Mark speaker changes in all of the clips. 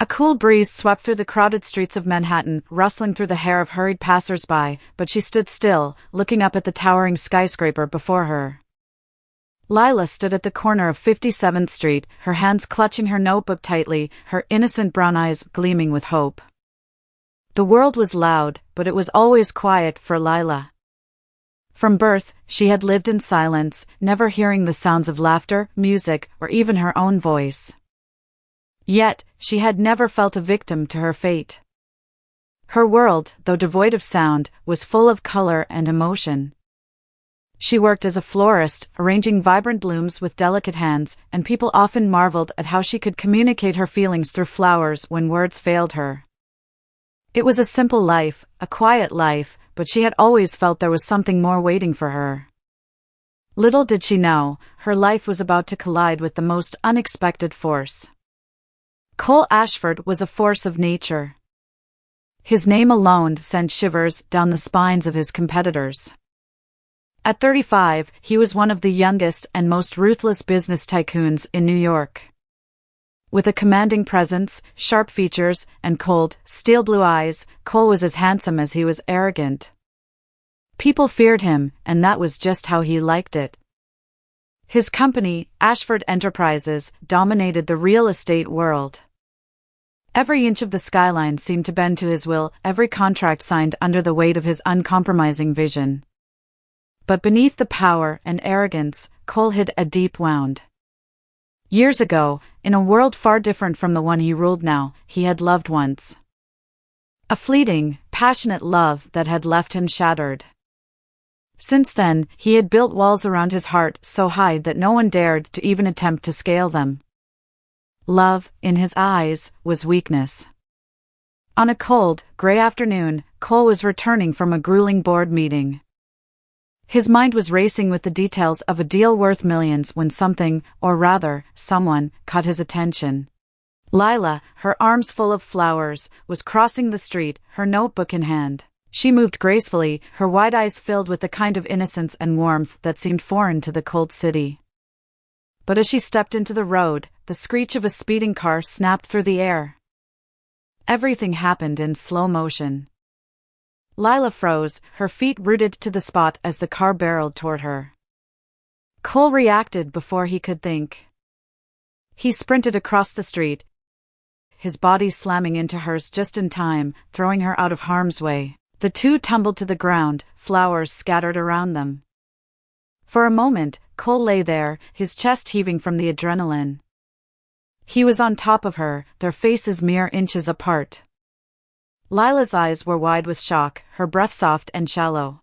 Speaker 1: A cool breeze swept through the crowded streets of Manhattan, rustling through the hair of hurried passers-by, but she stood still, looking up at the towering skyscraper before her. Lila stood at the corner of 57th Street, her hands clutching her notebook tightly, her innocent brown eyes gleaming with hope. The world was loud, but it was always quiet for Lila. From birth, she had lived in silence, never hearing the sounds of laughter, music, or even her own voice. Yet, she had never felt a victim to her fate. Her world, though devoid of sound, was full of color and emotion. She worked as a florist, arranging vibrant blooms with delicate hands, and people often marveled at how she could communicate her feelings through flowers when words failed her. It was a simple life, a quiet life, but she had always felt there was something more waiting for her. Little did she know, her life was about to collide with the most unexpected force. Cole Ashford was a force of nature. His name alone sent shivers down the spines of his competitors. At 35, he was one of the youngest and most ruthless business tycoons in New York. With a commanding presence, sharp features, and cold, steel-blue eyes, Cole was as handsome as he was arrogant. People feared him, and that was just how he liked it. His company, Ashford Enterprises, dominated the real estate world. Every inch of the skyline seemed to bend to his will, every contract signed under the weight of his uncompromising vision. But beneath the power and arrogance, Cole hid a deep wound. Years ago, in a world far different from the one he ruled now, he had loved once. A fleeting, passionate love that had left him shattered. Since then, he had built walls around his heart so high that no one dared to even attempt to scale them. Love, in his eyes, was weakness. On a cold, gray afternoon, Cole was returning from a grueling board meeting. His mind was racing with the details of a deal worth millions when something, or rather, someone, caught his attention. Lila, her arms full of flowers, was crossing the street, her notebook in hand. She moved gracefully, her wide eyes filled with the kind of innocence and warmth that seemed foreign to the cold city. But as she stepped into the road, the screech of a speeding car snapped through the air. Everything happened in slow motion. Lila froze, her feet rooted to the spot as the car barreled toward her. Cole reacted before he could think. He sprinted across the street, his body slamming into hers just in time, throwing her out of harm's way. The two tumbled to the ground, flowers scattered around them. For a moment, Cole lay there, his chest heaving from the adrenaline. He was on top of her, their faces mere inches apart. Lila's eyes were wide with shock, her breath soft and shallow.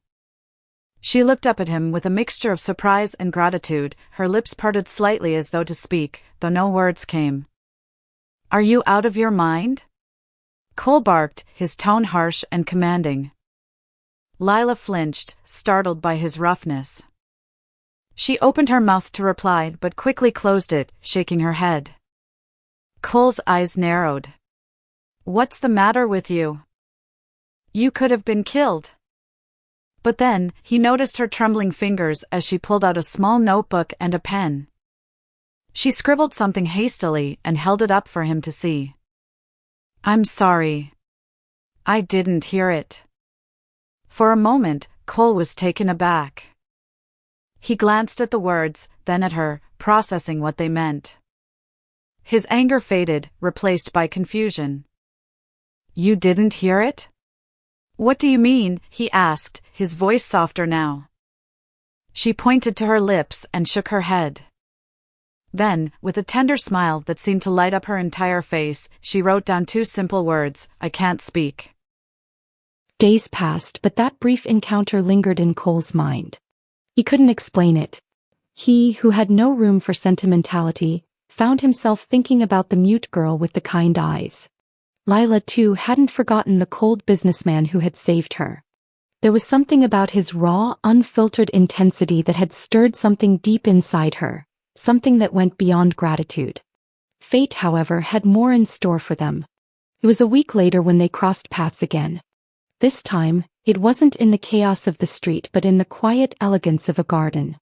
Speaker 1: She looked up at him with a mixture of surprise and gratitude, her lips parted slightly as though to speak, though no words came. "Are you out of your mind?" Cole barked, his tone harsh and commanding. Lila flinched, startled by his roughness. She opened her mouth to reply but quickly closed it, shaking her head. Cole's eyes narrowed. "What's the matter with you? You could have been killed." But then, he noticed her trembling fingers as she pulled out a small notebook and a pen. She scribbled something hastily and held it up for him to see. "I'm sorry. I didn't hear it." For a moment, Cole was taken aback. He glanced at the words, then at her, processing what they meant. His anger faded, replaced by confusion. "You didn't hear it? What do you mean?" he asked, his voice softer now. She pointed to her lips and shook her head. Then, with a tender smile that seemed to light up her entire face, she wrote down two simple words, "I can't speak."
Speaker 2: Days passed, but that brief encounter lingered in Cole's mind. He couldn't explain it. He, who had no room for sentimentality, found himself thinking about the mute girl with the kind eyes. Lila, too, hadn't forgotten the cold businessman who had saved her. There was something about his raw, unfiltered intensity that had stirred something deep inside her, something that went beyond gratitude. Fate, however, had more in store for them. It was a week later when they crossed paths again. This time, it wasn't in the chaos of the street but in the quiet elegance of a garden.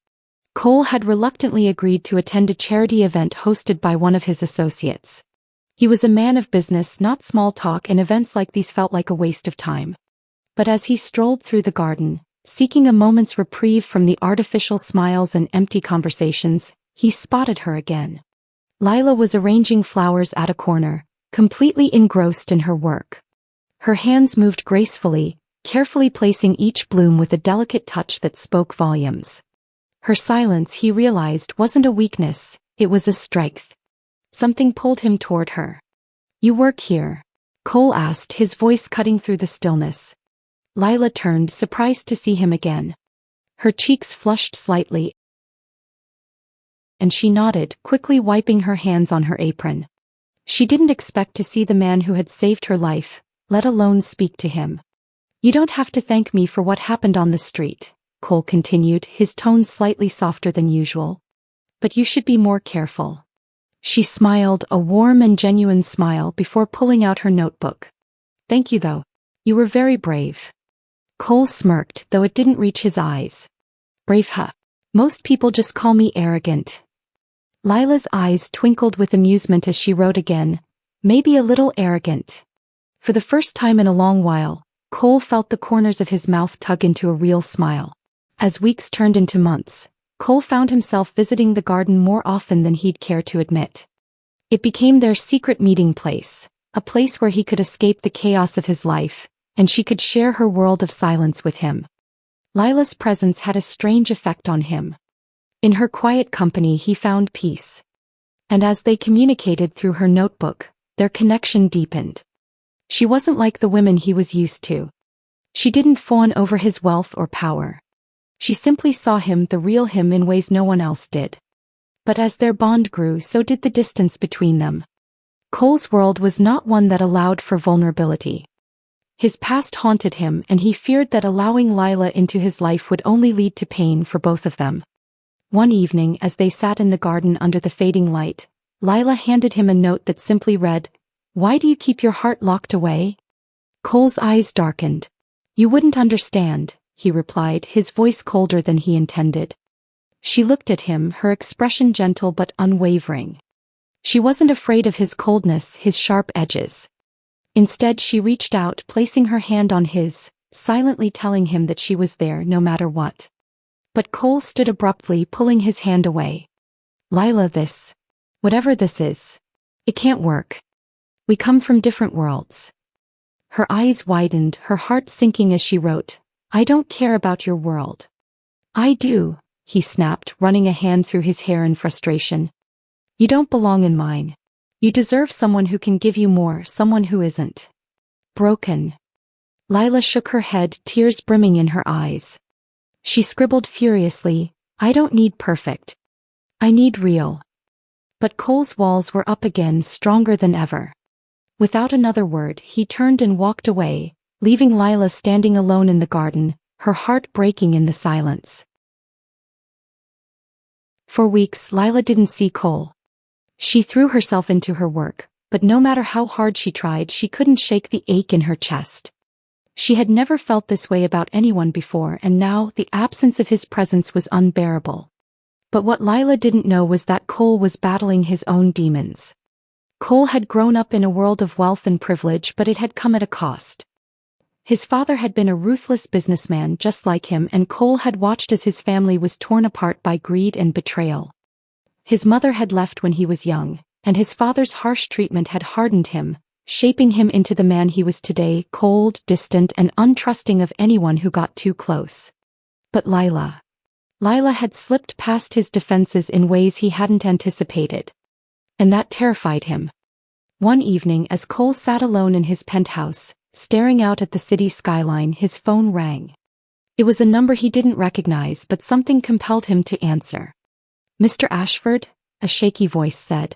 Speaker 2: Cole had reluctantly agreed to attend a charity event hosted by one of his associates. He was a man of business, not small talk, and events like these felt like a waste of time. But as he strolled through the garden, seeking a moment's reprieve from the artificial smiles and empty conversations, he spotted her again. Lila was arranging flowers at a corner, completely engrossed in her work. Her hands moved gracefully, carefully placing each bloom with a delicate touch that spoke volumes. Her silence, he realized, wasn't a weakness, it was a strength. Something pulled him toward her. "You work here?" Cole asked, his voice cutting through the stillness. Lila turned, surprised to see him again. Her cheeks flushed slightly, and she nodded, quickly wiping her hands on her apron. She didn't expect to see the man who had saved her life, let alone speak to him. "You don't have to thank me for what happened on the street," Cole continued, his tone slightly softer than usual. "But you should be more careful." She smiled, a warm and genuine smile, before pulling out her notebook. "Thank you though. You were very brave." Cole smirked, though it didn't reach his eyes. "Brave, huh? Most people just call me arrogant." Lila's eyes twinkled with amusement as she wrote again, "Maybe a little arrogant." For the first time in a long while, Cole felt the corners of his mouth tug into a real smile. As weeks turned into months, Cole found himself visiting the garden more often than he'd care to admit. It became their secret meeting place, a place where he could escape the chaos of his life, and she could share her world of silence with him. Lila's presence had a strange effect on him. In her quiet company he found peace. And as they communicated through her notebook, their connection deepened. She wasn't like the women he was used to. She didn't fawn over his wealth or power. She simply saw him, the real him, in ways no one else did. But as their bond grew, so did the distance between them. Cole's world was not one that allowed for vulnerability. His past haunted him, and he feared that allowing Lila into his life would only lead to pain for both of them. One evening, as they sat in the garden under the fading light, Lila handed him a note that simply read, "Why do you keep your heart locked away?" Cole's eyes darkened. "You wouldn't understand," he replied, his voice colder than he intended. She looked at him, her expression gentle but unwavering. She wasn't afraid of his coldness, his sharp edges. Instead, she reached out, placing her hand on his, silently telling him that she was there no matter what. But Cole stood abruptly, pulling his hand away. "Lila, whatever this is, it can't work. We come from different worlds." Her eyes widened, her heart sinking as she wrote, "I don't care about your world." "I do," he snapped, running a hand through his hair in frustration. "You don't belong in mine. You deserve someone who can give you more, someone who isn't broken." Lila shook her head, tears brimming in her eyes. She scribbled furiously, "I don't need perfect. I need real." But Cole's walls were up again, stronger than ever. Without another word, he turned and walked away, leaving Lila standing alone in the garden, her heart breaking in the silence. For weeks, Lila didn't see Cole. She threw herself into her work, but no matter how hard she tried, she couldn't shake the ache in her chest. She had never felt this way about anyone before, and now the absence of his presence was unbearable. But what Lila didn't know was that Cole was battling his own demons. Cole had grown up in a world of wealth and privilege, but it had come at a cost. His father had been a ruthless businessman just like him, and Cole had watched as his family was torn apart by greed and betrayal. His mother had left when he was young, and his father's harsh treatment had hardened him, shaping him into the man he was today, cold, distant, and untrusting of anyone who got too close. But Lila had slipped past his defenses in ways he hadn't anticipated. And that terrified him. One evening, as Cole sat alone in his penthouse, staring out at the city skyline, his phone rang. It was a number he didn't recognize, but something compelled him to answer. "Mr. Ashford?" a shaky voice said.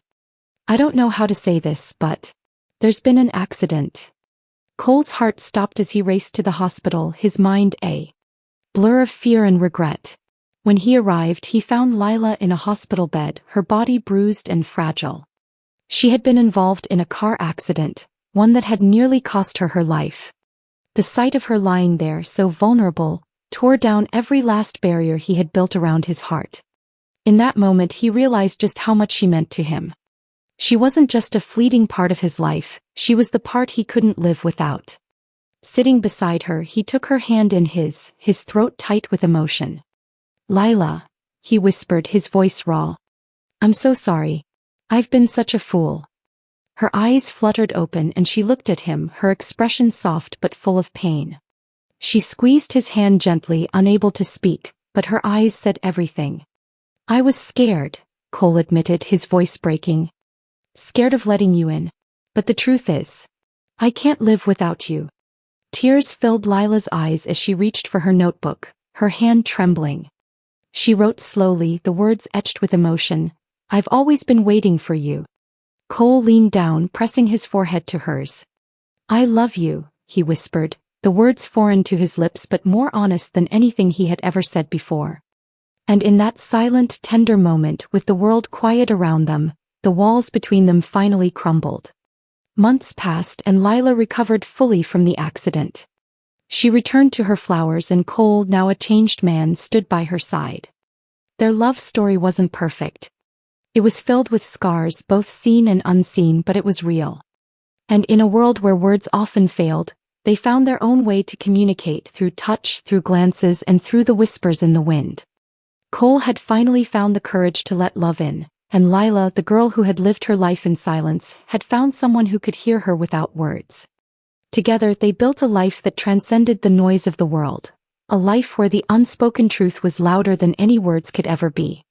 Speaker 2: "I don't know how to say this, but there's been an accident." Cole's heart stopped as he raced to the hospital, his mind a blur of fear and regret. When he arrived, he found Lila in a hospital bed, her body bruised and fragile. She had been involved in a car accident, one that had nearly cost her her life. The sight of her lying there, so vulnerable, tore down every last barrier he had built around his heart. In that moment he realized just how much she meant to him. She wasn't just a fleeting part of his life, she was the part he couldn't live without. Sitting beside her, he took her hand in his throat tight with emotion. "Lila," he whispered, his voice raw. "I'm so sorry. I've been such a fool." Her eyes fluttered open and she looked at him, her expression soft but full of pain. She squeezed his hand gently, unable to speak, but her eyes said everything. "I was scared," Cole admitted, his voice breaking. "Scared of letting you in. But the truth is, I can't live without you." Tears filled Lila's eyes as she reached for her notebook, her hand trembling. She wrote slowly, the words etched with emotion, "I've always been waiting for you." Cole leaned down, pressing his forehead to hers. "I love you," he whispered, the words foreign to his lips but more honest than anything he had ever said before. And in that silent, tender moment, with the world quiet around them, the walls between them finally crumbled. Months passed and Lila recovered fully from the accident. She returned to her flowers and Cole, now a changed man, stood by her side. Their love story wasn't perfect. It was filled with scars, both seen and unseen, but it was real. And in a world where words often failed, they found their own way to communicate, through touch, through glances, and through the whispers in the wind. Cole had finally found the courage to let love in, and Lila, the girl who had lived her life in silence, had found someone who could hear her without words. Together they built a life that transcended the noise of the world, a life where the unspoken truth was louder than any words could ever be.